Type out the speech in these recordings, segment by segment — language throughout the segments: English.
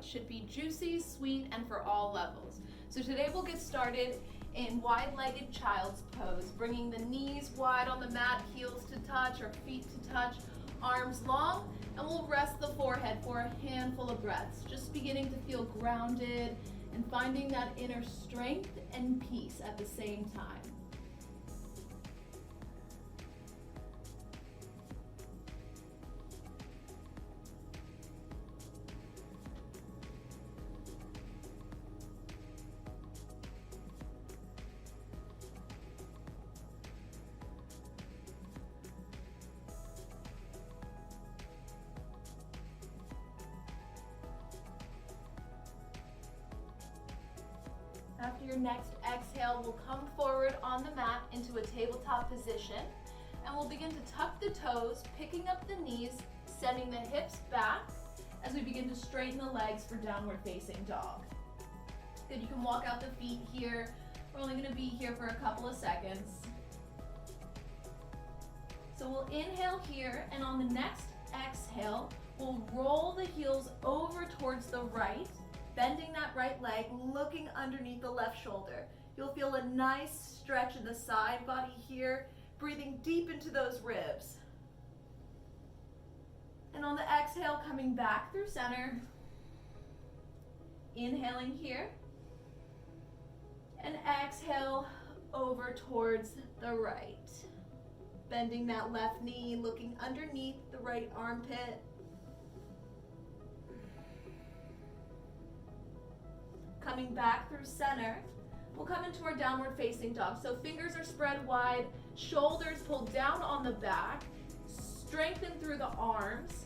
It should be juicy, sweet, and for all levels. So today we'll get started in wide-legged child's pose, bringing the knees wide on the mat, heels to touch or feet to touch, arms long, and we'll rest the forehead for a handful of breaths, just beginning to feel grounded and finding that inner strength and peace at the same time. After your next exhale, we'll come forward on the mat into a tabletop position, and we'll begin to tuck the toes, picking up the knees, sending the hips back as we begin to straighten the legs for downward facing dog. Good, you can walk out the feet here. We're only gonna be here for a couple of seconds. So we'll inhale here, and on the next exhale, we'll roll the heels over towards the right, bending that right leg, looking underneath the left shoulder. You'll feel a nice stretch in the side body here, breathing deep into those ribs. And on the exhale, coming back through center, inhaling here, and exhale over towards the right. Bending that left knee, looking underneath the right armpit. Coming back through center, we'll come into our downward facing dog. So fingers are spread wide, shoulders pulled down on the back, strengthen through the arms,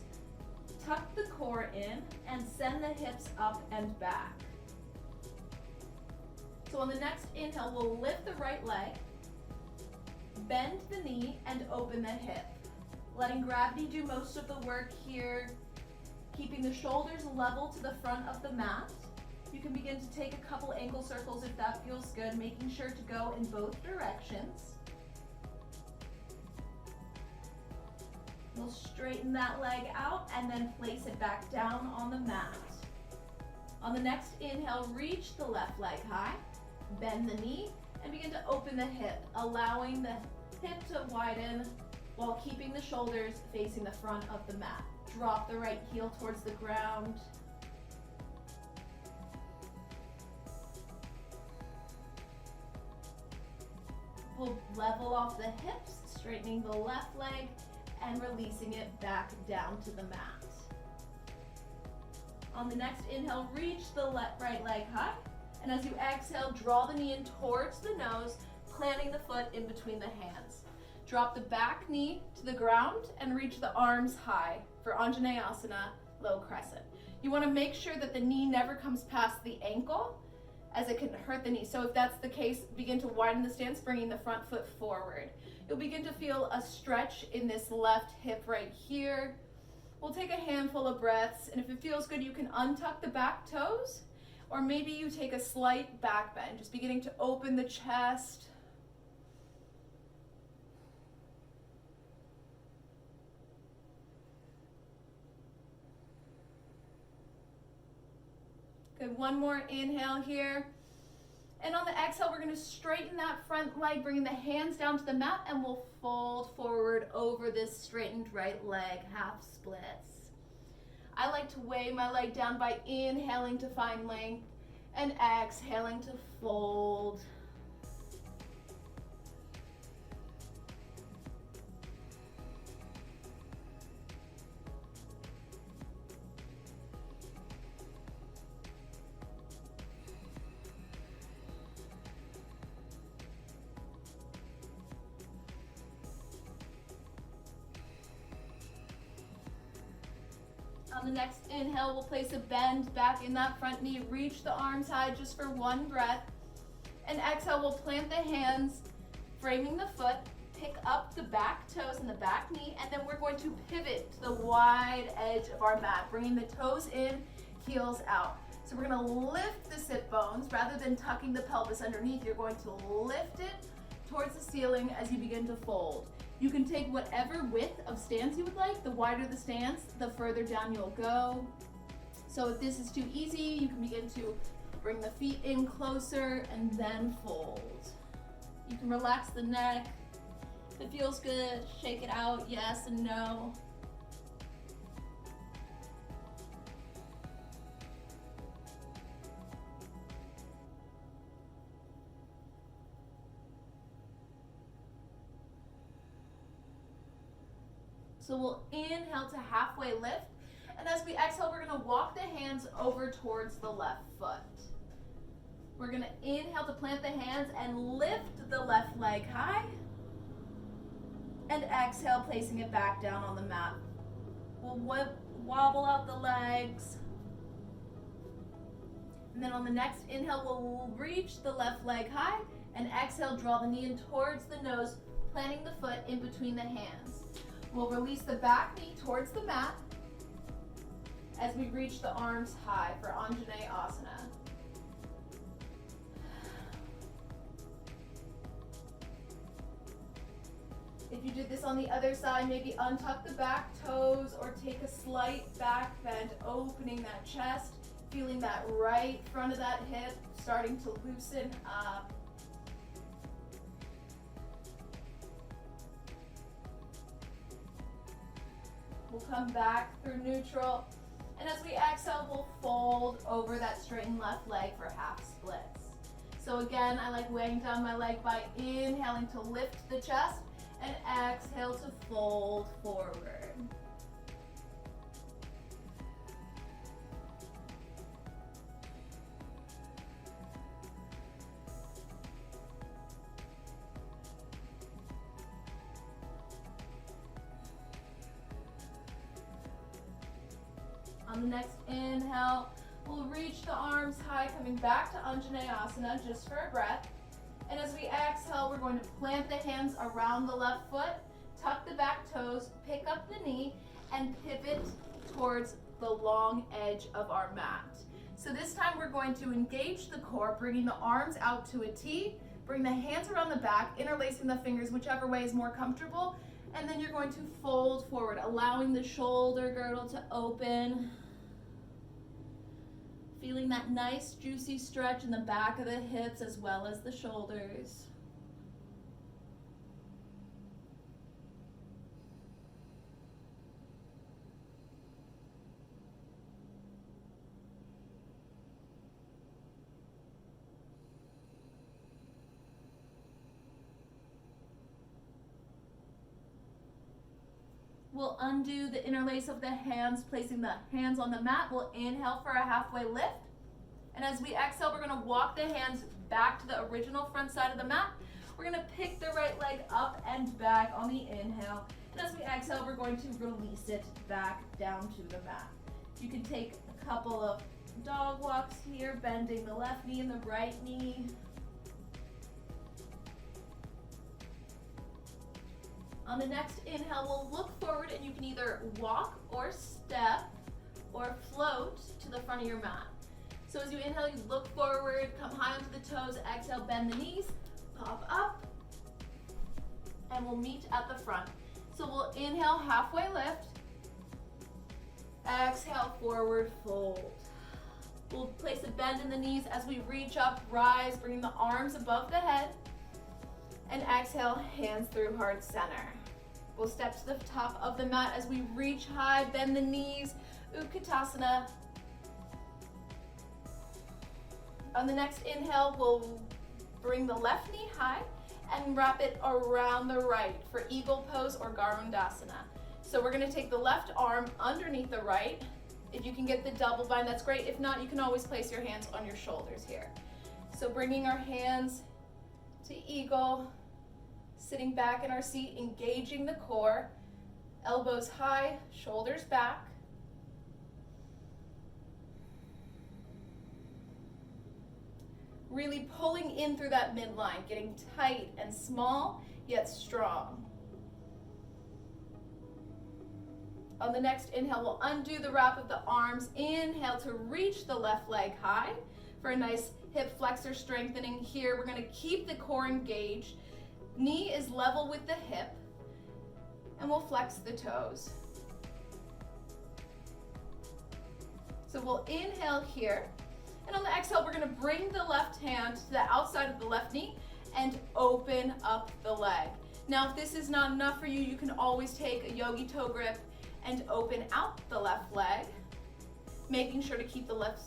tuck the core in, and send the hips up and back. So on the next inhale, we'll lift the right leg, bend the knee, and open the hip. Letting gravity do most of the work here, keeping the shoulders level to the front of the mat. You can begin to take a couple ankle circles if that feels good, making sure to go in both directions. We'll straighten that leg out and then place it back down on the mat. On the next inhale, reach the left leg high, bend the knee, and begin to open the hip, allowing the hip to widen while keeping the shoulders facing the front of the mat. Drop the right heel towards the ground. We'll level off the hips, straightening the left leg and releasing it back down to the mat. On the next inhale, reach the right leg high, and as you exhale, draw the knee in towards the nose, planting the foot in between the hands. Drop the back knee to the ground and reach the arms high for Anjaneyasana, low crescent. You want to make sure that the knee never comes past the ankle, as it can hurt the knee. So if that's the case, begin to widen the stance, bringing the front foot forward. You'll begin to feel a stretch in this left hip right here. We'll take a handful of breaths, and if it feels good, you can untuck the back toes, or maybe you take a slight back bend, just beginning to open the chest. Good, one more inhale here. And on the exhale, we're gonna straighten that front leg, bringing the hands down to the mat, and we'll fold forward over this straightened right leg, half splits. I like to weigh my leg down by inhaling to find length and exhaling to fold. On the next inhale, we'll place a bend back in that front knee. Reach the arms high just for one breath. And exhale, we'll plant the hands, framing the foot, pick up the back toes and the back knee, and then we're going to pivot to the wide edge of our mat, bringing the toes in, heels out. So we're gonna lift the sit bones. Rather than tucking the pelvis underneath, you're going to lift it towards the ceiling as you begin to fold. You can take whatever width of stance you would like. The wider the stance, the further down you'll go. So if this is too easy, you can begin to bring the feet in closer and then fold. You can relax the neck. If it feels good, shake it out, yes and no. So we'll inhale to halfway lift. And as we exhale, we're gonna walk the hands over towards the left foot. We're gonna inhale to plant the hands and lift the left leg high. And exhale, placing it back down on the mat. We'll wobble out the legs. And then on the next inhale, we'll reach the left leg high. And exhale, draw the knee in towards the nose, planting the foot in between the hands. We'll release the back knee towards the mat as we reach the arms high for Anjaneyasana. If you did this on the other side, maybe untuck the back toes or take a slight back bend, opening that chest, feeling that right front of that hip starting to loosen up. We'll come back through neutral. And as we exhale, we'll fold over that straightened left leg for half splits. So again, I like weighing down my leg by inhaling to lift the chest and exhale to fold forward. On the next inhale, we'll reach the arms high, coming back to Anjaneyasana just for a breath. And as we exhale, we're going to plant the hands around the left foot, tuck the back toes, pick up the knee, and pivot towards the long edge of our mat. So this time we're going to engage the core, bringing the arms out to a T, bring the hands around the back, interlacing the fingers whichever way is more comfortable, and then you're going to fold forward, allowing the shoulder girdle to open. Feeling that nice juicy stretch in the back of the hips as well as the shoulders. We'll undo the interlace of the hands, placing the hands on the mat. We'll inhale for a halfway lift. And as we exhale, we're gonna walk the hands back to the original front side of the mat. We're gonna pick the right leg up and back on the inhale. And as we exhale, we're going to release it back down to the mat. You can take a couple of dog walks here, bending the left knee and the right knee. On the next inhale, we'll look forward and you can either walk or step or float to the front of your mat. So as you inhale, you look forward, come high onto the toes, exhale, bend the knees, pop up, and we'll meet at the front. So we'll inhale, halfway lift, exhale, forward fold. We'll place a bend in the knees as we reach up, rise, bringing the arms above the head, and exhale, hands through heart center. We'll step to the top of the mat as we reach high, bend the knees, Utkatasana. On the next inhale, we'll bring the left knee high and wrap it around the right for eagle pose or Garudasana. So we're gonna take the left arm underneath the right. If you can get the double bind, that's great. If not, you can always place your hands on your shoulders here. So bringing our hands to eagle, sitting back in our seat, engaging the core, elbows high, shoulders back. Really pulling in through that midline, getting tight and small, yet strong. On the next inhale, we'll undo the wrap of the arms. Inhale to reach the left leg high for a nice hip flexor strengthening here. We're gonna keep the core engaged. Knee is level with the hip, and we'll flex the toes. So we'll inhale here. And on the exhale, we're gonna bring the left hand to the outside of the left knee and open up the leg. Now, if this is not enough for you, you can always take a yogi toe grip and open out the left leg, making sure to keep the left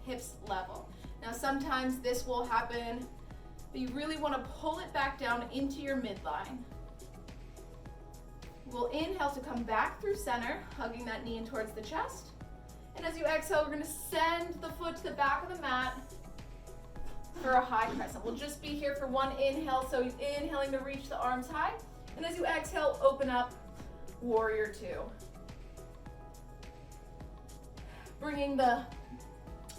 hips level. Now, sometimes this will happen, but you really wanna pull it back down into your midline. We'll inhale to come back through center, hugging that knee in towards the chest. And as you exhale, we're gonna send the foot to the back of the mat for a high crescent. We'll just be here for one inhale, so inhaling to reach the arms high. And as you exhale, open up, warrior two. Bringing the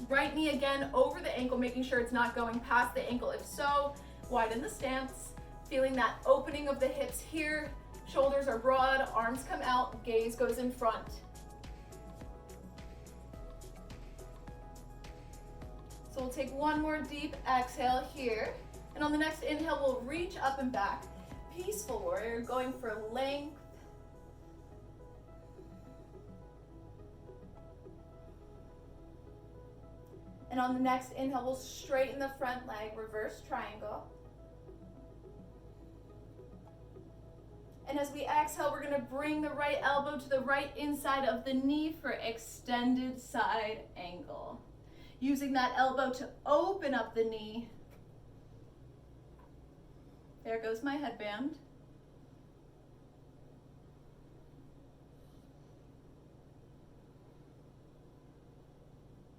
right knee again over the ankle, making sure it's not going past the ankle. If so, widen the stance, feeling that opening of the hips here. Shoulders are broad, arms come out, gaze goes in front. So we'll take one more deep exhale here. And on the next inhale, we'll reach up and back. Peaceful warrior, going for length. And on the next inhale, we'll straighten the front leg, reverse triangle. And as we exhale, we're gonna bring the right elbow to the right inside of the knee for extended side angle. Using that elbow to open up the knee. There goes my headband.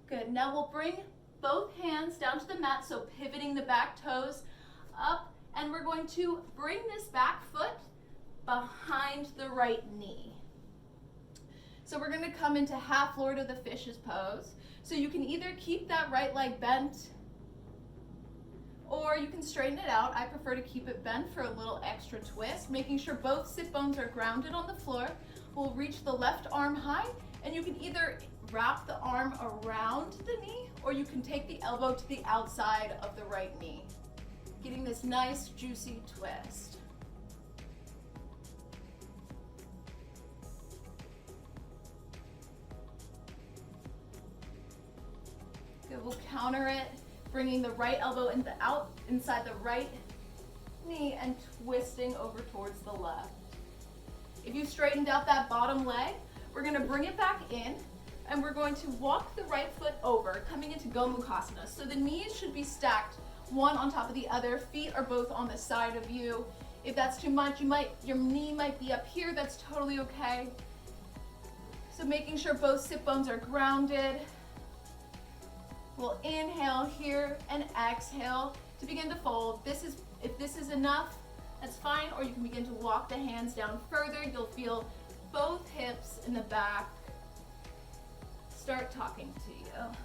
Good, now we'll bring both hands down to the mat, so pivoting the back toes up, and we're going to bring this back foot behind the right knee. So we're gonna come into half Lord of the Fishes pose. So you can either keep that right leg bent, or you can straighten it out. I prefer to keep it bent for a little extra twist, making sure both sit bones are grounded on the floor. We'll reach the left arm high, and you can either wrap the arm around the knee, or you can take the elbow to the outside of the right knee, getting this nice juicy twist. Good, we'll counter it, bringing the right elbow inside the right knee and twisting over towards the left. If you straightened out that bottom leg, we're gonna bring it back in, and we're going to walk the right foot over, coming into Gomukhasana. So the knees should be stacked one on top of the other. Feet are both on the side of you. If that's too much, your knee might be up here. That's totally okay. So making sure both sit bones are grounded. We'll inhale here and exhale to begin to fold. If this is enough, that's fine, or you can begin to walk the hands down further. You'll feel both hips in the back start talking to you.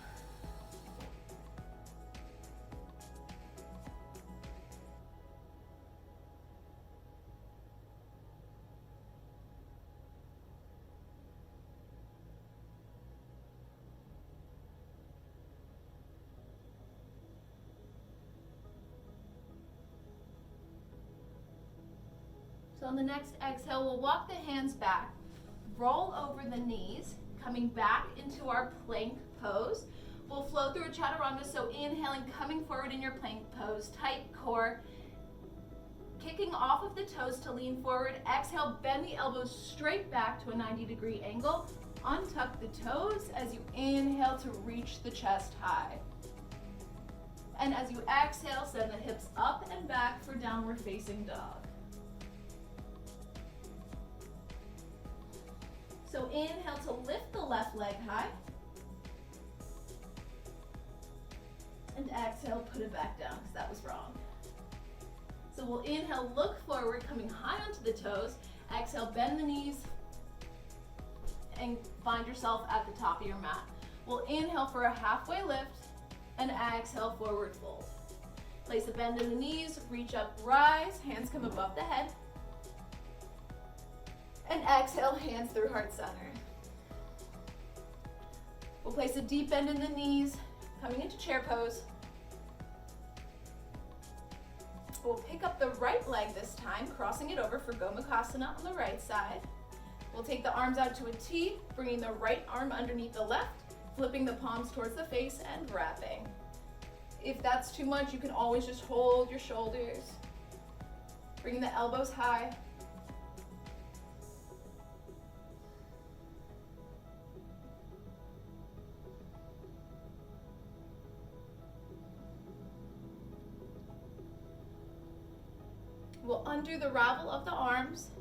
So on the next exhale, we'll walk the hands back, roll over the knees, coming back into our plank pose. We'll flow through a chaturanga, so inhaling, coming forward in your plank pose, tight core, kicking off of the toes to lean forward. Exhale, bend the elbows straight back to a 90-degree angle. Untuck the toes as you inhale to reach the chest high. And as you exhale, send the hips up and back for downward facing dog. So inhale to lift the left leg high. And exhale, put it back down because that was wrong. So we'll inhale, look forward, coming high onto the toes. Exhale, bend the knees and find yourself at the top of your mat. We'll inhale for a halfway lift and exhale, forward fold. Place a bend in the knees, reach up, rise, hands come above the head. And exhale, hands through heart center. We'll place a deep bend in the knees, coming into chair pose. We'll pick up the right leg this time, crossing it over for Gomukhasana on the right side. We'll take the arms out to a T, bringing the right arm underneath the left, flipping the palms towards the face and wrapping. If that's too much, you can always just hold your shoulders. Bring the elbows high. We'll undo the ravel of the arms,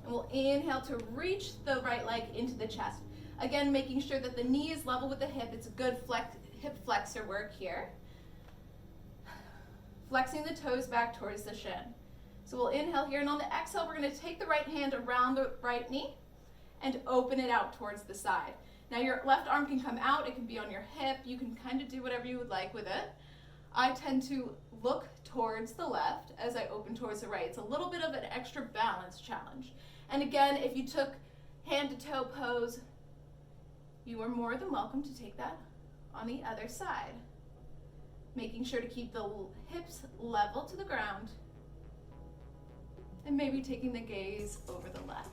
and we'll inhale to reach the right leg into the chest. Again, making sure that the knee is level with the hip. It's a good hip flexor work here. Flexing the toes back towards the shin. So we'll inhale here, and on the exhale, we're going to take the right hand around the right knee and open it out towards the side. Now your left arm can come out, it can be on your hip, you can kind of do whatever you would like with it. I tend to look towards the left as I open towards the right. It's a little bit of an extra balance challenge. And again, if you took hand to toe pose, you are more than welcome to take that on the other side. Making sure to keep the hips level to the ground and maybe taking the gaze over the left.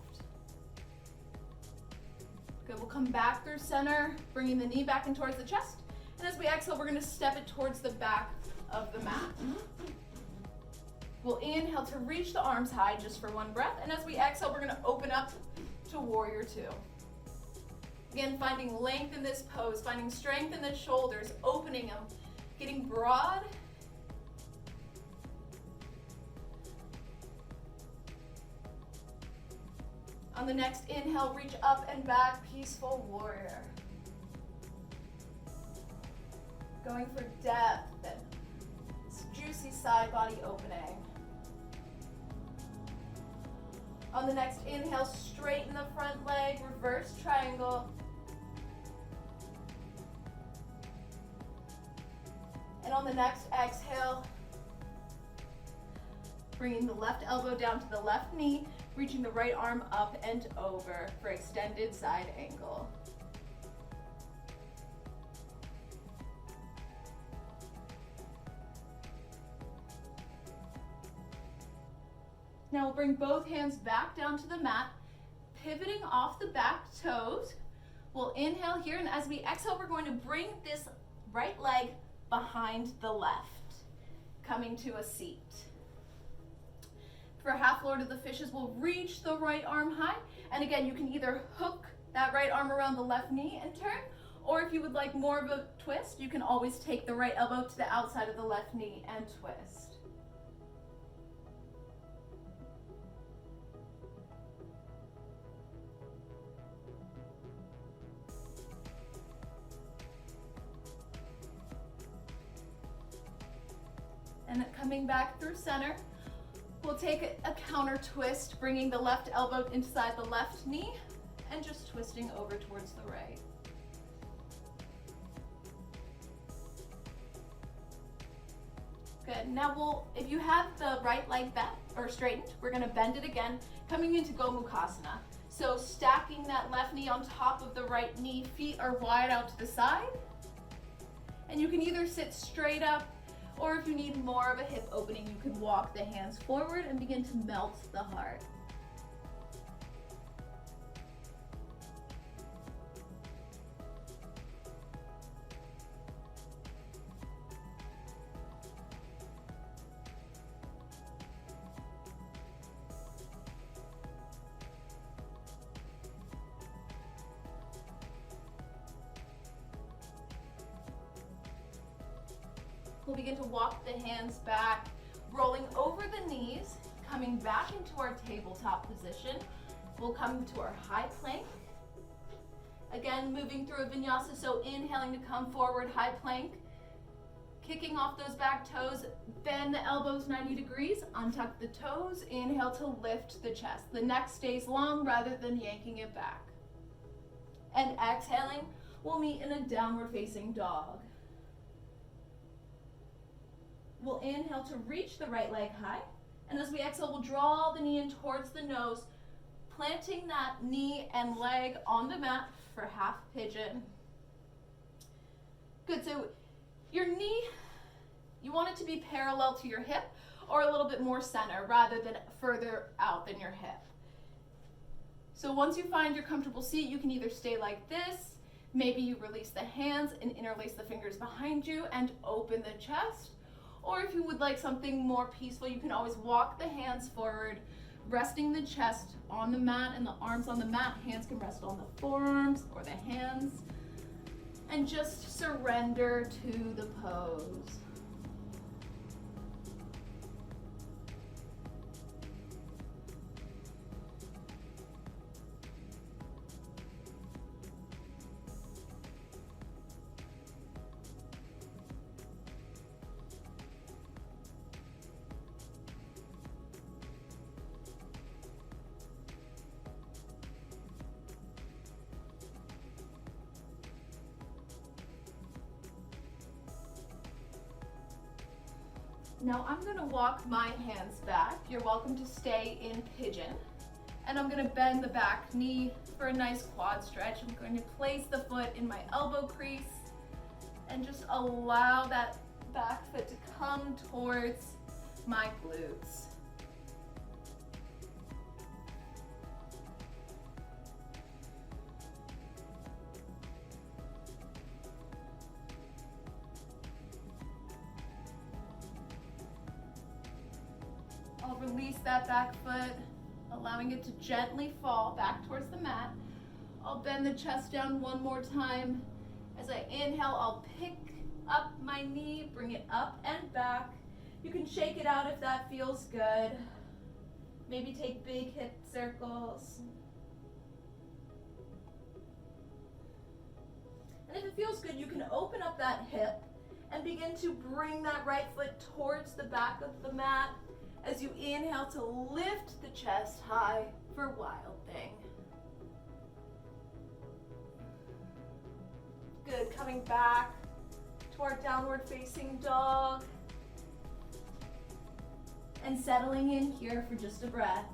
Good, we'll come back through center, bringing the knee back in towards the chest. And as we exhale, we're gonna step it towards the back of the mat. We'll inhale to reach the arms high just for one breath. And as we exhale, we're gonna open up to warrior two. Again, finding length in this pose, finding strength in the shoulders, opening them, getting broad. On the next inhale, reach up and back, peaceful warrior. Going for depth and juicy side body opening. On the next inhale, straighten the front leg, reverse triangle. And on the next exhale, bringing the left elbow down to the left knee, reaching the right arm up and over for extended side angle. Now we'll bring both hands back down to the mat, pivoting off the back toes. We'll inhale here, and as we exhale, we're going to bring this right leg behind the left, coming to a seat. For half Lord of the Fishes, we'll reach the right arm high, and again, you can either hook that right arm around the left knee and turn, or if you would like more of a twist, you can always take the right elbow to the outside of the left knee and twist. And then coming back through center, we'll take a counter twist, bringing the left elbow inside the left knee and just twisting over towards the right. Good. Now if you have the right leg bent or straightened, we're going to bend it again, coming into Gomukhasana. So stacking that left knee on top of the right knee, feet are wide out to the side. And you can either sit straight up, or if you need more of a hip opening, you can walk the hands forward and begin to melt the heart. We'll begin to walk the hands back, rolling over the knees, coming back into our tabletop position. We'll come to our high plank. Again, moving through a vinyasa, so inhaling to come forward, high plank. Kicking off those back toes, bend the elbows 90 degrees, untuck the toes, inhale to lift the chest. The neck stays long rather than yanking it back. And exhaling, we'll meet in a downward facing dog. We'll inhale to reach the right leg high, and as we exhale, we'll draw the knee in towards the nose, planting that knee and leg on the mat for half pigeon. Good, so your knee, you want it to be parallel to your hip or a little bit more center rather than further out than your hip. So once you find your comfortable seat, you can either stay like this, Maybe you release the hands and interlace the fingers behind you and open the chest. Or if you would like something more peaceful, you can always walk the hands forward, resting the chest on the mat and the arms on the mat. Hands can rest on the forearms or the hands. And just surrender to the pose. Now I'm going to walk my hands back. You're welcome to stay in pigeon. And I'm going to bend the back knee for a nice quad stretch. I'm going to place the foot in my elbow crease and just allow that back foot to come towards my glutes. I'll release that back foot, allowing it to gently fall back towards the mat. I'll bend the chest down one more time. As I inhale, I'll pick up my knee, bring it up and back. You can shake it out if that feels good. Maybe take big hip circles. And if it feels good, you can open up that hip and begin to bring that right foot towards the back of the mat as you inhale to lift the chest high for Wild Thing. Good, coming back to our downward facing dog. And settling in here for just a breath.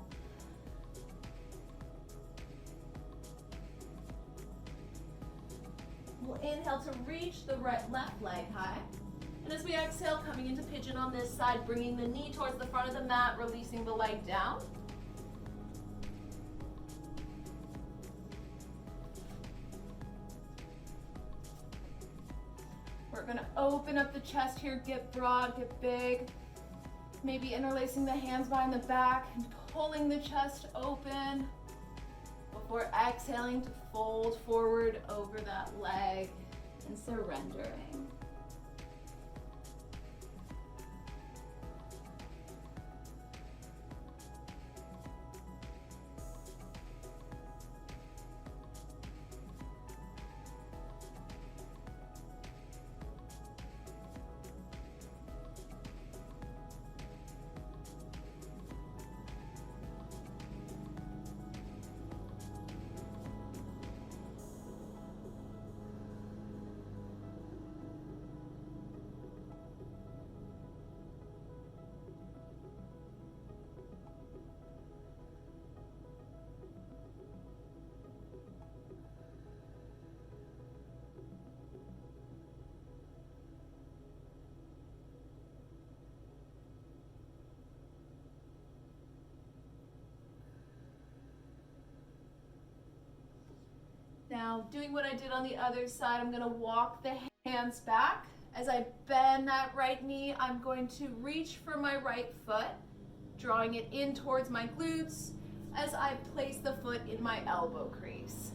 We'll inhale to reach the left leg high. And as we exhale, coming into pigeon on this side, bringing the knee towards the front of the mat, releasing the leg down. We're going to open up the chest here, get broad, get big. Maybe interlacing the hands behind the back and pulling the chest open before exhaling to fold forward over that leg and surrendering. Now, doing what I did on the other side, I'm going to walk the hands back. As I bend that right knee, I'm going to reach for my right foot, drawing it in towards my glutes as I place the foot in my elbow crease.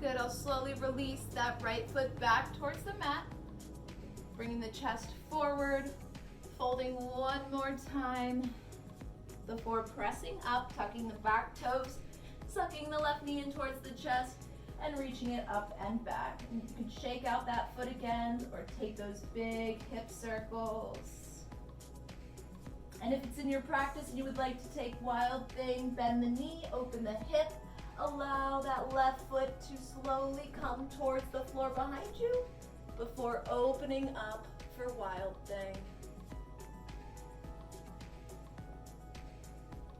Good, I'll slowly release that right foot back towards the mat, bringing the chest forward, folding one more time before pressing up, tucking the back toes, sucking the left knee in towards the chest, and reaching it up and back. And you can shake out that foot again or take those big hip circles. And if it's in your practice and you would like to take Wild Thing, bend the knee, open the hip, allow that left foot to slowly come towards the floor behind you before opening up for Wild Thing.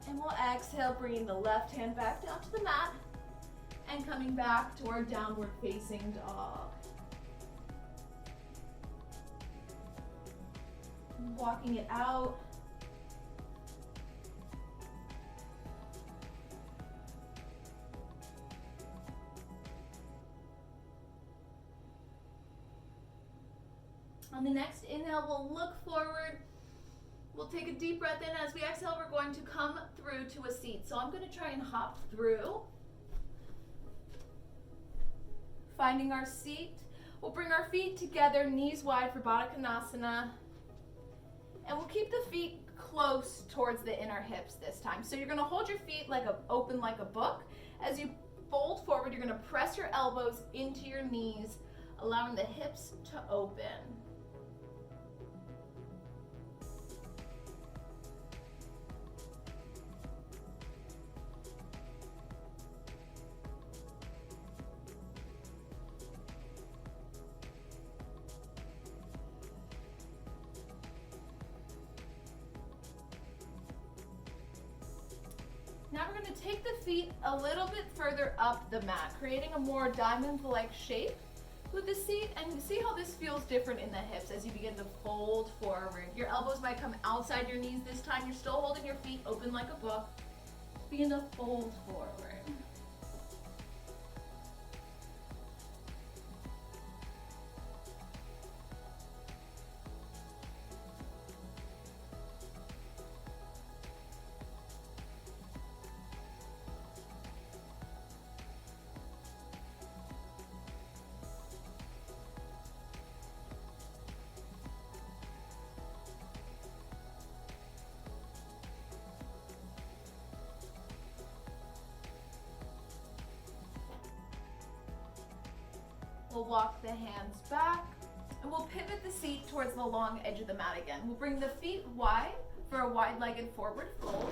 And we'll exhale, bringing the left hand back down to the mat and coming back to our downward facing dog. Walking it out. On the next inhale, we'll look forward. We'll take a deep breath in. As we exhale, we're going to come through to a seat. So I'm going to try and hop through. Finding our seat. We'll bring our feet together, knees wide for Baddha Konasana. And we'll keep the feet close towards the inner hips this time. So you're going to hold your feet open like a book. As you fold forward, you're going to press your elbows into your knees, allowing the hips to open. Now we're going to take the feet a little bit further up the mat, creating a more diamond-like shape with the seat, and see how this feels different in the hips as you begin to fold forward. Your elbows might come outside your knees this time. You're still holding your feet open like a book. Begin to fold forward. We'll walk the hands back, and we'll pivot the seat towards the long edge of the mat again. We'll bring the feet wide for a wide-legged forward fold.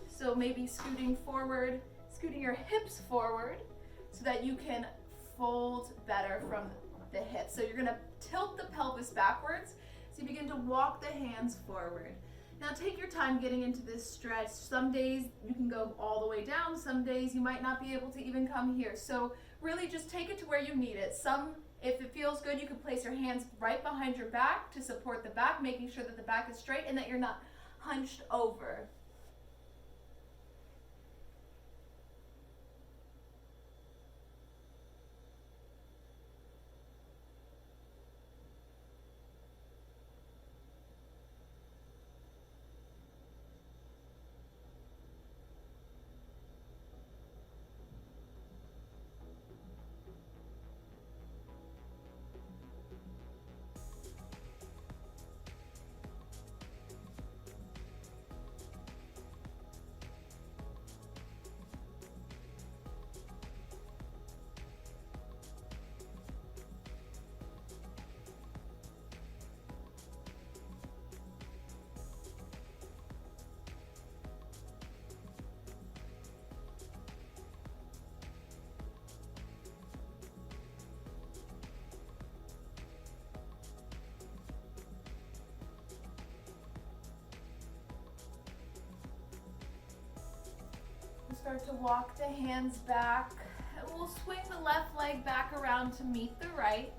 So maybe scooting forward, scooting your hips forward so that you can fold better from the hips. So you're gonna tilt the pelvis backwards so you begin to walk the hands forward. Now take your time getting into this stretch. Some days you can go all the way down. Some days you might not be able to even come here. So really just take it to where you need it. If it feels good, you can place your hands right behind your back to support the back, making sure that the back is straight and that you're not hunched over. Start to walk the hands back, and we'll swing the left leg back around to meet the right.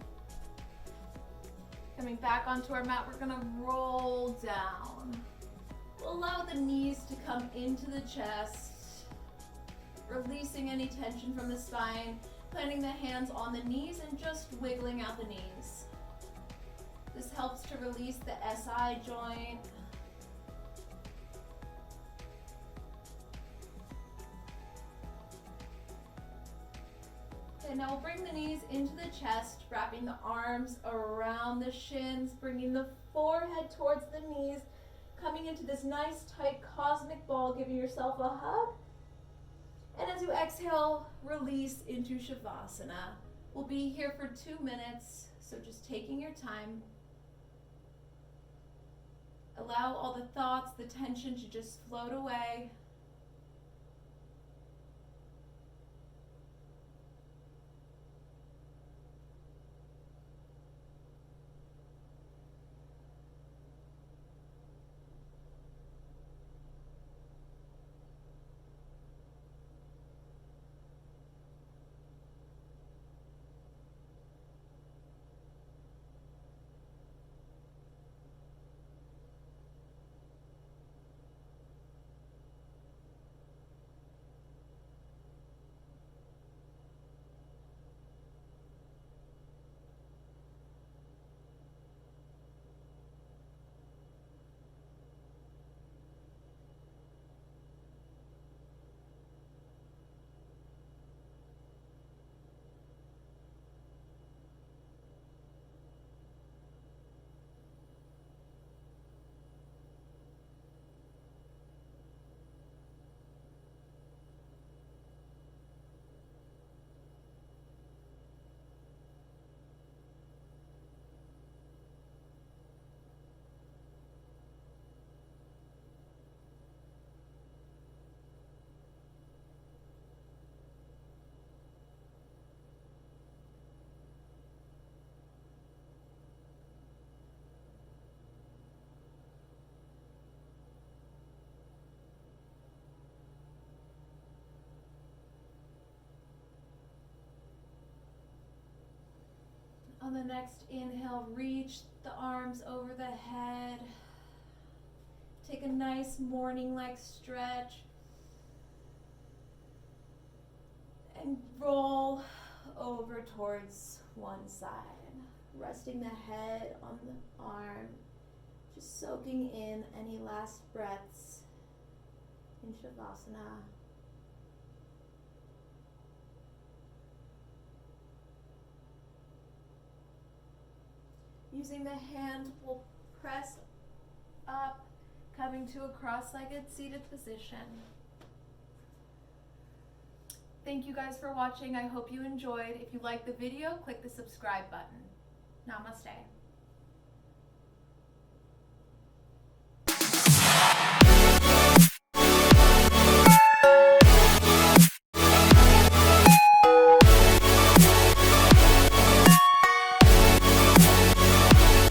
Coming back onto our mat, we're gonna roll down. We'll allow the knees to come into the chest, releasing any tension from the spine, planting the hands on the knees and just wiggling out the knees. This helps to release the SI joint. Okay, now we'll bring the knees into the chest, wrapping the arms around the shins, bringing the forehead towards the knees, coming into this nice tight cosmic ball, giving yourself a hug. And as you exhale, release into Shavasana. We'll be here for 2 minutes, so just taking your time. Allow all the thoughts, the tension to just float away. On the next inhale, reach the arms over the head. Take a nice morning-like stretch. And roll over towards one side. Resting the head on the arm. Just soaking in any last breaths in Shavasana. Using the hand, we'll press up, coming to a cross-legged seated position. Thank you guys for watching. I hope you enjoyed. If you liked the video, click the subscribe button. Namaste.